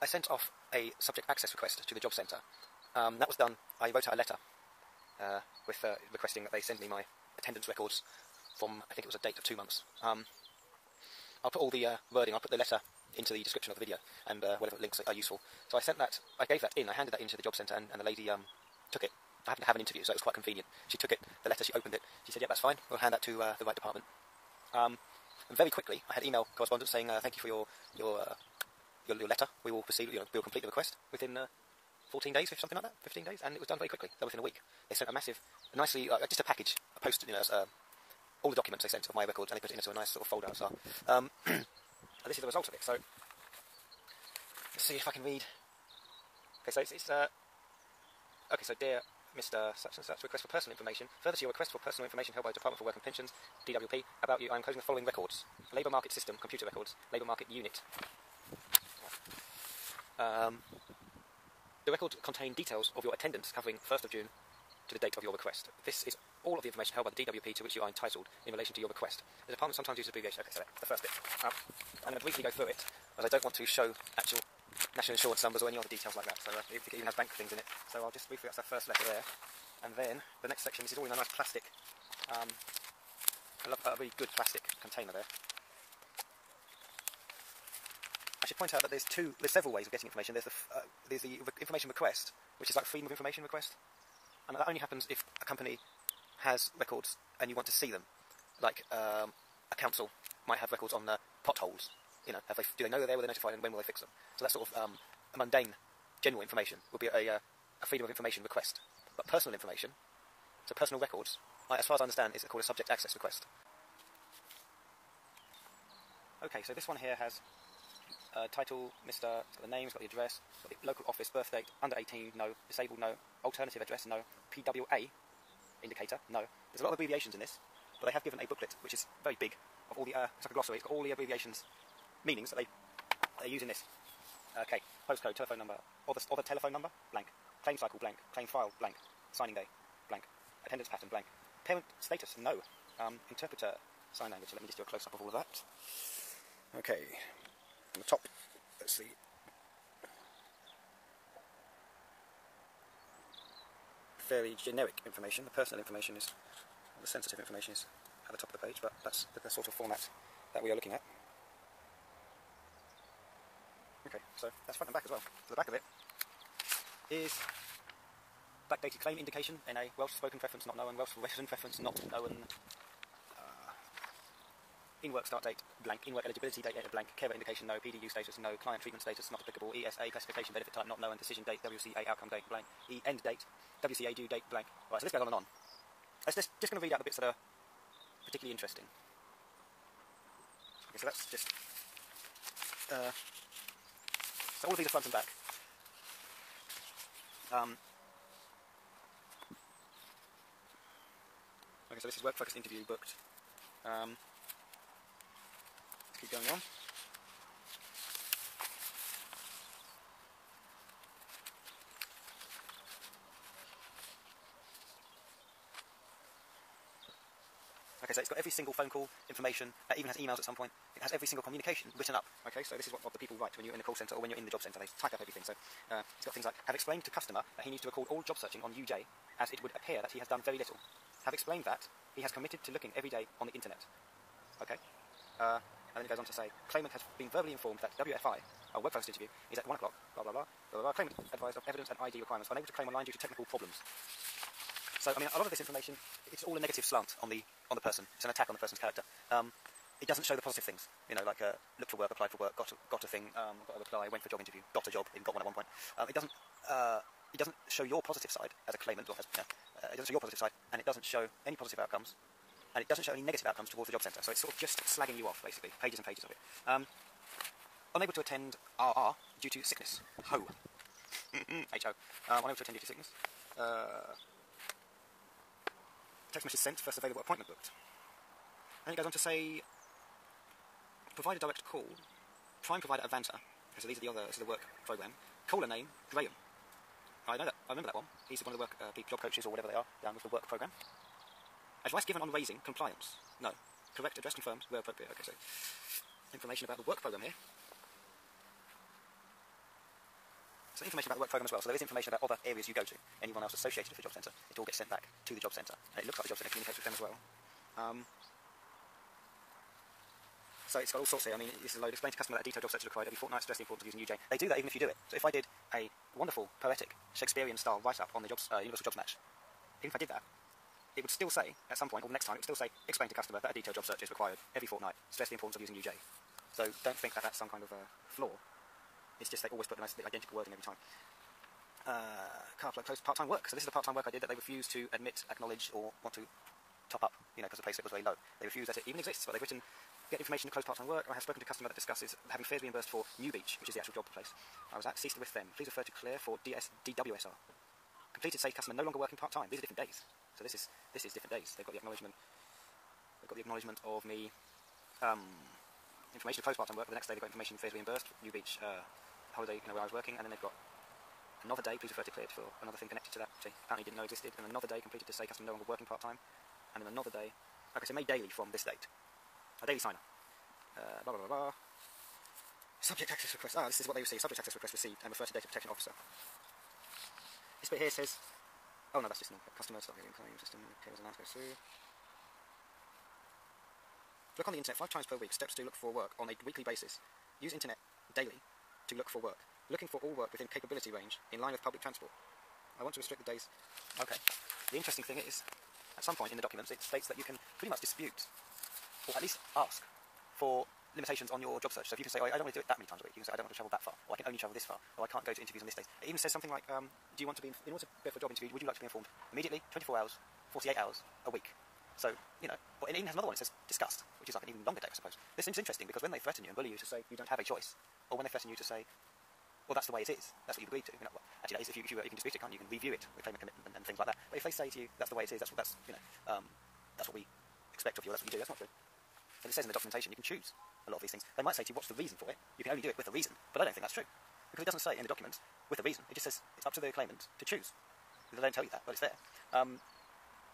I sent off a subject access request to the Jobcentre. That was done. I wrote out a letter with requesting that they send me my attendance records from, I think it was a date of 2 months. I'll put all the wording, I'll put the letter into the description of the video, and whatever links are useful. So I sent that, I gave that in, I handed that into the Jobcentre, and the lady took it. I happened to have an interview, so it was quite convenient. She took it, the letter, she opened it, she said, yeah, that's fine, we'll hand that to the right department. And very quickly, I had email correspondence saying, thank you for your letter, we will proceed, we'll complete the request within 14 days, something like that, 15 days, and it was done very quickly, done within a week. They sent a massive, nicely, just a package, a post, all the documents they sent of my records, and they put it into a nice sort of folder. So, and this is the result of it. So, let's see if I can read. Okay, so it's okay, so dear Mr. Such and Such, request for personal information. Further to your request for personal information held by the Department for Work and Pensions, DWP, about you, I am closing the following records: Labour Market System, Computer Records, Labour Market Unit. The records contain details of your attendance covering 1st of June to the date of your request. This is all of the information held by the DWP to which you are entitled in relation to your request. The department sometimes uses abbreviation. Okay, so the first bit. I'm going to briefly go through it, as I don't want to show actual national insurance numbers or any other details like that. So it even has bank things in it. So I'll just briefly, that's the first letter there. And then the next section, this is all in a nice plastic, I love a really good plastic container there. I should point out that there's several ways of getting information. There's the information request, which is like freedom of information request. And that only happens if a company has records and you want to see them. Like a council might have records on potholes. Do they know they're there, were they notified, and when will they fix them? So that's sort of a mundane, general information would be a freedom of information request. But personal information, so personal records, as far as I understand, is called a subject access request. Okay, so this one here has title, Mr. It's got the name, it's got the address, it's got the local office, birth date, under 18, no, disabled, no, alternative address, no, PWA indicator, no. There's a lot of abbreviations in this, but they have given a booklet which is very big of all the, it's like a glossary, it's got all the abbreviations, meanings that they use in this. Okay, postcode, telephone number, or the telephone number, blank, claim cycle, blank, claim file, blank, signing day, blank, attendance pattern, blank, parent status, no, interpreter, sign language, so let me just do a close-up of all of that. Okay. On the top, let's see. Fairly generic information. The personal information is, the sensitive information is at the top of the page, but that's the sort of format that we are looking at. Okay, so that's front and back as well. So the back of it is backdated claim indication, NA, Welsh spoken preference not known, Welsh written preference not known. In-work start date, blank. In-work eligibility date, blank. Carer indication, no. PDU status, no. Client treatment status, not applicable. ESA classification benefit type, not known. Decision date, WCA outcome date, blank. End date, WCA due date, blank. Right, so this goes on and on. Let's just going to read out the bits that are particularly interesting. Okay, so that's just... so all of these are front and back. Okay, so this is work-focused interview booked. Keep going on. Okay, so it's got every single phone call information, it even has emails at some point, it has every single communication written up. Okay, so this is what the people write when you're in the call centre or when you're in the job centre, they type up everything. So it's got things like, have explained to customer that he needs to record all job searching on UJ, as it would appear that he has done very little. Have explained that he has committed to looking every day on the internet. Okay. And then it goes on to say, claimant has been verbally informed that WFI, our web post interview, is at 1 o'clock, blah, blah, blah, blah, blah. Claimant advised of evidence and ID requirements, unable to claim online due to technical problems. So, I mean, a lot of this information, it's all a negative slant on the person. It's an attack on the person's character. It doesn't show the positive things, like looked for work, applied for work, got a thing, got a reply, went for a job interview, got a job, even got one at one point. It doesn't show your positive side as a claimant, or it doesn't show your positive side, and it doesn't show any positive outcomes. And it doesn't show any negative outcomes towards the job centre, so it's sort of just slagging you off, basically. Pages and pages of it. Unable to attend RR due to sickness. Ho. H-O. Unable to attend due to sickness. Text message sent, first available appointment booked. And it goes on to say, provide a direct call. Prime provider Avanta. Okay, so this is the work programme. Caller name, Graham. I know that. I remember that one. He's one of the work job coaches or whatever they are down with the work programme. Advice given on raising compliance. No. Correct address confirmed where appropriate. Okay, so information about the work programme here. So information about the work programme as well. So there is information about other areas you go to, anyone else associated with the Jobcentre. It all gets sent back to the Jobcentre, and it looks like the Jobcentre communicates with them as well. So it's got all sorts here. I mean, this is a load. Explain to customer that a detailed job search is required every fortnight. Stress the importance of using UJ. They do that even if you do it. So if I did a wonderful, poetic, Shakespearean-style write-up on the Universal Jobs Match, even if I did that, it would still say, at some point, or the next time, it would still say, explain to customer that a detailed job search is required every fortnight. Stress the importance of using UJ. So don't think that that's some kind of flaw. It's just they always put the identical wording every time. Car plug close part-time work. So this is the part-time work I did that they refused to admit, acknowledge, or want to top up, because the payslip was very low. They refused that it even exists, but they've written, get information to close part-time work. I have spoken to a customer that discusses having fares reimbursed for New Beach, which is the actual job place I was at. Ceased with them. Please refer to Claire for DWSR. Completed, say customer no longer working part-time. These are different days. So this is different days. They've got the acknowledgement. They've got the acknowledgement of me. Information to close part-time work. The next day they've got information fares reimbursed. New Beach holiday, where I was working, and then they've got another day. Please refer to Claire for another thing connected to that, which they apparently didn't know existed. And another day completed to say customer no longer working part-time. And then another day. Okay, so made daily from this date. A daily signer. Blah blah blah blah. Subject access request. This is what they receive. Subject access request received and refer to data protection officer. This bit here says, oh no, that's just normal. Customer stop getting claim system. Okay, there's an answer through. Look on the internet 5 times per week. Steps to look for work on a weekly basis. Use internet daily to look for work. Looking for all work within capability range in line with public transport. I want to restrict the days. Okay. The interesting thing is, at some point in the documents, it states that you can pretty much dispute, or at least ask, for limitations on your job search. So if you can say, oh, I don't want to do it that many times a week, you can say, I don't want to travel that far, or I can only travel this far, or I can't go to interviews on this day. It even says something like, do you want to be, in order to go for a job interview, would you like to be informed immediately, 24 hours, 48 hours, a week? So, but it even has another one, it says discussed, which is like an even longer date, I suppose. This seems interesting because when they threaten you and bully you to say you don't have a choice, or when they threaten you to say, well, that's the way it is, that's what you've agreed to. Well, actually, that is, if you can dispute it, can't you? You can review it with claim and commitment and things like that. But if they say to you, that's the way it is, that's what we expect of you, that's what you do, that's not true. And it says in the documentation you can choose a lot of these things. They might say to you, what's the reason for it? You can only do it with a reason, but I don't think that's true. Because it doesn't say in the document with a reason, it just says it's up to the claimant to choose. They don't tell you that, but it's there.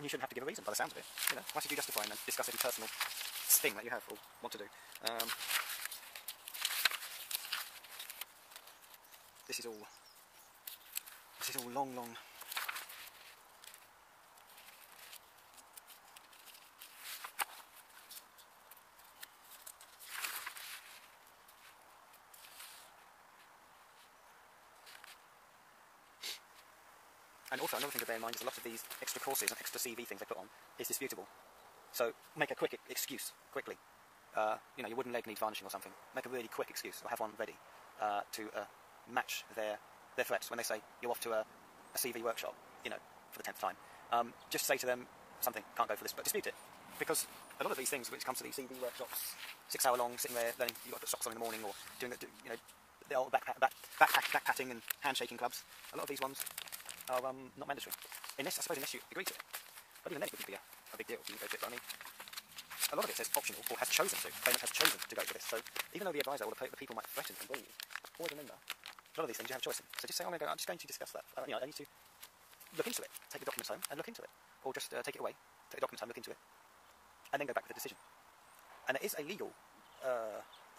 You shouldn't have to give a reason by the sounds of it. Why should you justify and discuss every personal thing that you have or want to do? This is all long. And also, another thing to bear in mind is a lot of these extra courses and extra CV things they put on is disputable. So make a quick excuse, quickly. Your wooden leg needs varnishing or something. Make a really quick excuse, or have one ready to match their threats when they say you're off to a CV workshop, for the 10th time. Just say to them something, can't go for this, but dispute it. Because a lot of these things, when it comes to these CV workshops, 6 hour long, sitting there learning, you've got to put socks on in the morning, or doing the old back patting and handshaking clubs, a lot of these ones are not mandatory. I suppose unless you agree to it. But even then it wouldn't be a big deal if you go to it. But I mean, a lot of it says optional, or has chosen to. Claimant has chosen to go for this. So even though the advisor or the people might threaten and bully you, always remember, a lot of these things you have a choice in. So just say, I'm just going to discuss that. I need to look into it. Take the documents home and look into it. Or just take it away, take the documents home, look into it, and then go back with the decision. And there is a legal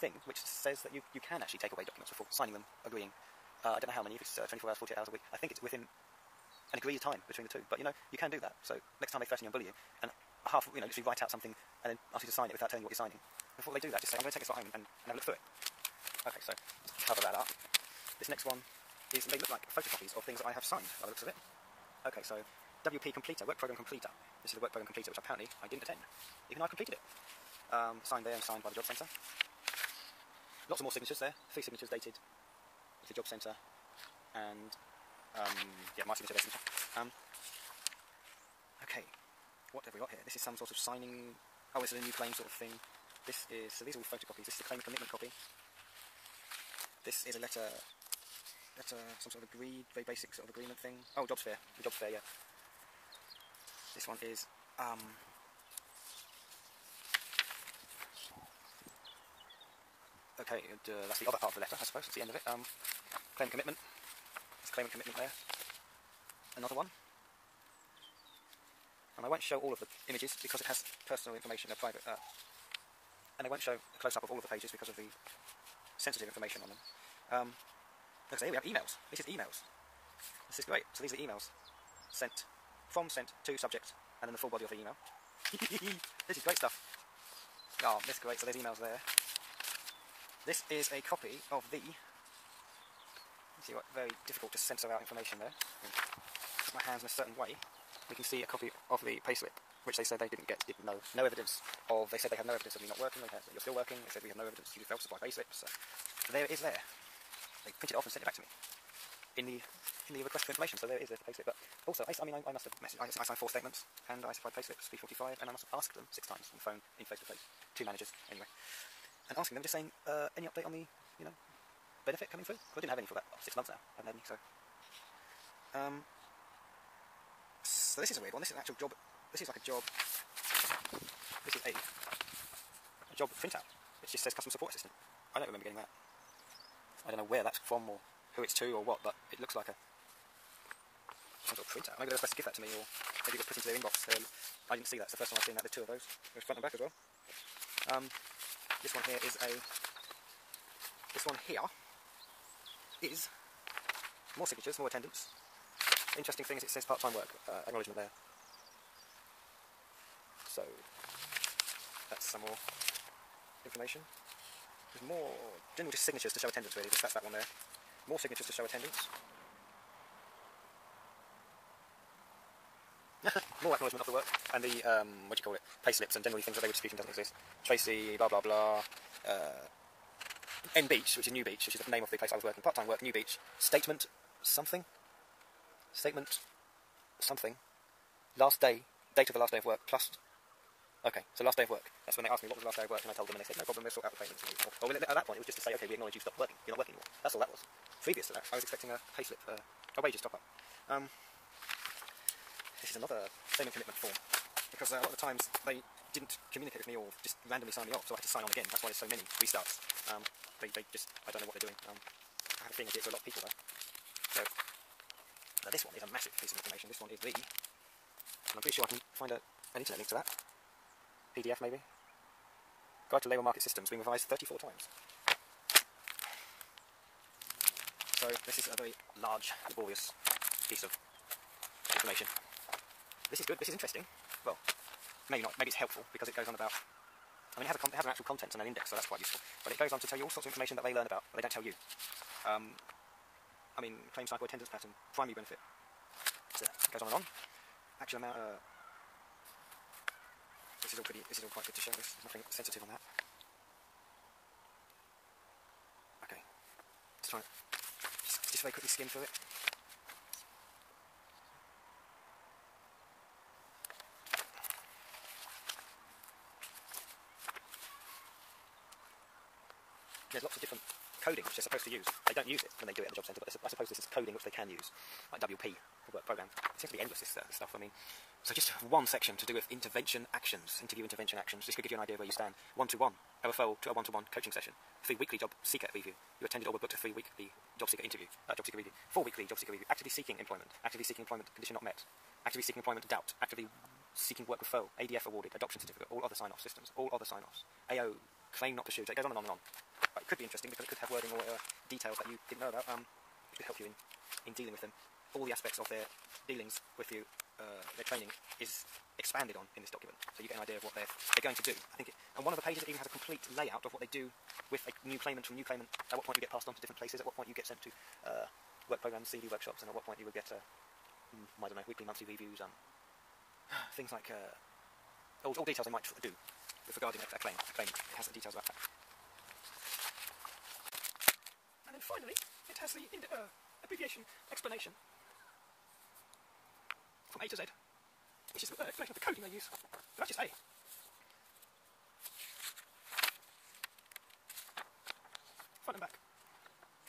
thing which says that you can actually take away documents before signing them, agreeing. I don't know how many, if it's 24 hours, 48 hours a week. I think it's within an agreed time between the two. But, you can do that. So next time they threaten you and bully you, and literally write out something and then ask you to sign it without telling you what you're signing. Before they do that, just say, I'm going to take this home and have a look through it. Okay, so let's cover that up. This next one is, they look like photocopies of things that I have signed by the looks of it. Okay, so WP Completer, Work Program Completer. This is the Work Program Completer, which apparently I didn't attend, even though I completed it. Signed there and signed by the Jobcentre. Lots of more signatures there. 3 signatures dated with the Jobcentre, and my signature there. Okay, what have we got here? This is some sort of signing. Oh, this is a new claim sort of thing. So these are all photocopies. This is a claim commitment copy. This is a letter, some sort of very basic sort of agreement thing. Oh, Jobs Fair, yeah. This one is, okay, that's the other part of the letter, I suppose, that's the end of it. Claim commitment, there's claim and commitment there. Another one. And I won't show all of the images because it has personal information, private, and I won't show a close-up of all of the pages because of the sensitive information on them. Okay, so here we have emails. This is emails. This is great. So these are emails sent to subject, and then the full body of the email. This is great stuff. Oh, this is great. So there's emails there. This is a copy of the. See what very difficult to censor out information there. Put my hands in a certain way. We can see a copy of the payslip, which they said they didn't know no evidence of. They said they have no evidence of you not working. They said you're still working. They said we have no evidence you failed to supply payslips. So there it is. There. They printed it off and sent it back to me in the request for information. So there it is. There's the payslip. But also, I must have messaged. I signed 4 statements and I supplied payslips P45, and I must have asked them 6 times on the phone in face to face, 2 managers anyway, and asking them, just saying any update on the benefit coming through. Well, I didn't have any for about 6 months now. I haven't had any. So this is a weird one. This is an actual job. This is like a job. This is a job printout. It just says customer support assistant. I don't remember getting that. I don't know where that's from or who it's to or what, but it looks like some sort of printout. Maybe they're supposed to give that to me, or maybe it was put into their inbox. I didn't see that. It's the first time I've seen that. There's 2 of those. There's front and back as well. This one here is a. This one here is more signatures, more attendance. Interesting thing is it says part-time work, acknowledgement there. So, that's some more information. There's more, general just signatures to show attendance really, that's that one there. More signatures to show attendance. More acknowledgement of the work, and the, what do you call it, payslips and generally things that they were disputing doesn't exist. Tracy, blah blah blah, N Beach, which is New Beach, which is the name of the place I was working, part-time work, New Beach, statement something, last day, date of the last day of work, plus, okay, so last day of work, that's when they asked me what was the last day of work, and I told them, and they said, no problem, we'll sort out the payments. Or at that point, it was just to say, okay, we acknowledge you stopped working, you're not working anymore. That's all that was. Previous to that, I was expecting a payslip, a wages top-up. This is another statement commitment form, because a lot of the times they didn't communicate with me or just randomly sign me off, so I had to sign on again. That's why there's so many restarts. They just, I don't know what they're doing. I have a feeling I do it for a lot of people though. So, now this one is a massive piece of information. This one is and I'm pretty sure I can find an internet link to that. PDF maybe. Guide to Labour Market Systems, being revised 34 times. So this is a very large, laborious piece of information. This is good, this is interesting. Well, maybe not, maybe it's helpful because it goes on about, I mean it has an actual content and an index, so that's quite useful. But it goes on to tell you all sorts of information that they learn about, but they don't tell you. I mean, claim cycle, attendance pattern, primary benefit. So it goes on and on. Actual amount, this is all quite good to show this. There's nothing sensitive on that. Okay. Just trying to just very quickly skim through it. There's lots of different coding which they're supposed to use. They don't use it when they do it at the Jobcentre, but I suppose this is coding which they can use, like WP, the work program. It seems to be endless, this stuff. I mean, so just one section to do with intervention actions, interview intervention actions. This could give you an idea of where you stand. 1-to-1, a referral to a 1-to-1 coaching session. 3 weekly Jobseeker review. You attended or were booked a 3 weekly Jobseeker interview, Jobseeker review. 4 weekly Jobseeker review. Actively seeking employment. Actively seeking employment condition not met. Actively seeking employment doubt. Actively seeking work referral. ADF awarded. Adoption certificate. All other sign-off systems. All other sign-offs. AO claim not pursued. So it goes on and on and on. But it could be interesting because it could have wording or details that you didn't know about. It could help you in dealing with them. All the aspects of their dealings with you, their training, is expanded on in this document. So you get an idea of what they're going to do. I think and one of the pages even has a complete layout of what they do with a new claimant from new claimant, at what point you get passed on to different places, at what point you get sent to work programs, CV workshops, and at what point you would get, I don't know, weekly, monthly reviews, things like all details they might do with regarding a claim. It has the details about that. And then finally, it has the abbreviation explanation from A to Z, which is the explanation of the coding they use. But that's just A.